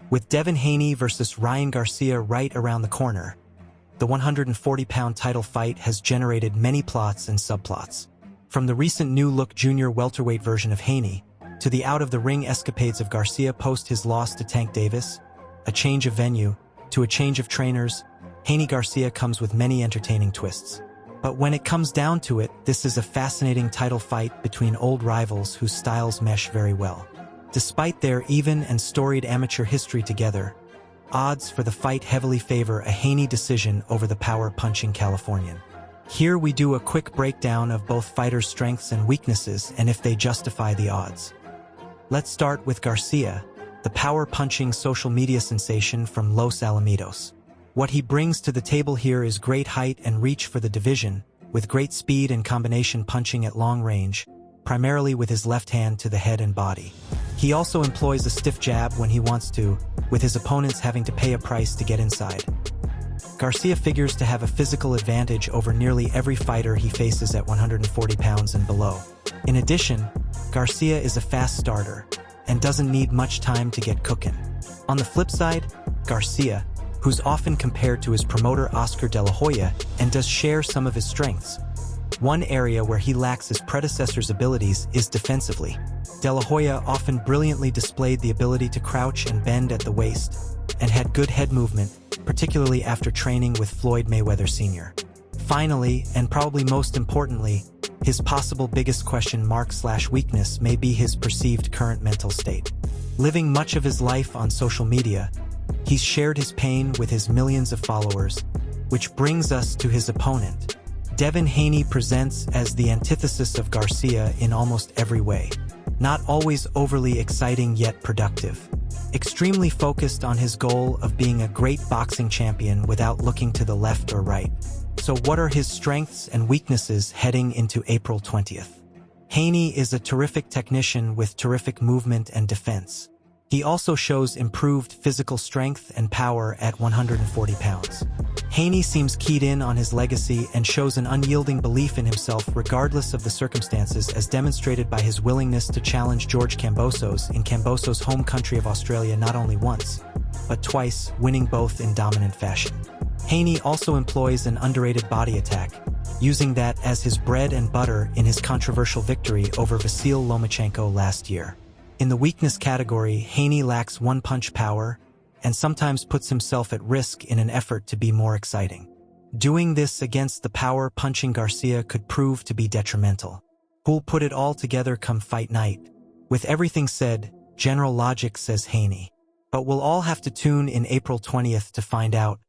With Devin Haney versus Ryan Garcia right around the corner, the 140-pound title fight has generated many plots and subplots. From the recent new-look junior welterweight version of Haney, to the out-of-the-ring escapades of Garcia post his loss to Tank Davis, a change of venue, to a change of trainers, Haney-Garcia comes with many entertaining twists. But when it comes down to it, this is a fascinating title fight between old rivals whose styles mesh very well. Despite their even and storied amateur history together, odds for the fight heavily favor a Haney decision over the power-punching Californian. Here we do a quick breakdown of both fighters' strengths and weaknesses and if they justify the odds. Let's start with Garcia, the power-punching social media sensation from Los Alamitos. What he brings to the table here is great height and reach for the division, with great speed and combination punching at long range, primarily with his left hand to the head and body. He also employs a stiff jab when he wants to, with his opponents having to pay a price to get inside. Garcia figures to have a physical advantage over nearly every fighter he faces at 140 pounds and below. In addition, Garcia is a fast starter and doesn't need much time to get cooking. On the flip side, Garcia, who's often compared to his promoter Oscar De La Hoya, and does share some of his strengths. One area where he lacks his predecessor's abilities is defensively. De La Hoya often brilliantly displayed the ability to crouch and bend at the waist, and had good head movement, particularly after training with Floyd Mayweather Sr. Finally, and probably most importantly, his possible biggest question mark/weakness may be his perceived current mental state. Living much of his life on social media, he's shared his pain with his millions of followers, which brings us to his opponent. Devin Haney presents as the antithesis of Garcia in almost every way. Not always overly exciting yet productive. Extremely focused on his goal of being a great boxing champion without looking to the left or right. So what are his strengths and weaknesses heading into April 20th? Haney is a terrific technician with terrific movement and defense. He also shows improved physical strength and power at 140 pounds. Haney seems keyed in on his legacy and shows an unyielding belief in himself regardless of the circumstances, as demonstrated by his willingness to challenge George Kambosos in Kambosos' home country of Australia not only once, but twice, winning both in dominant fashion. Haney also employs an underrated body attack, using that as his bread and butter in his controversial victory over Vasyl Lomachenko last year. In the weakness category, Haney lacks one-punch power and sometimes puts himself at risk in an effort to be more exciting. Doing this against the power-punching Garcia could prove to be detrimental. Who'll put it all together come fight night? With everything said, general logic says Haney. But we'll all have to tune in April 20th to find out,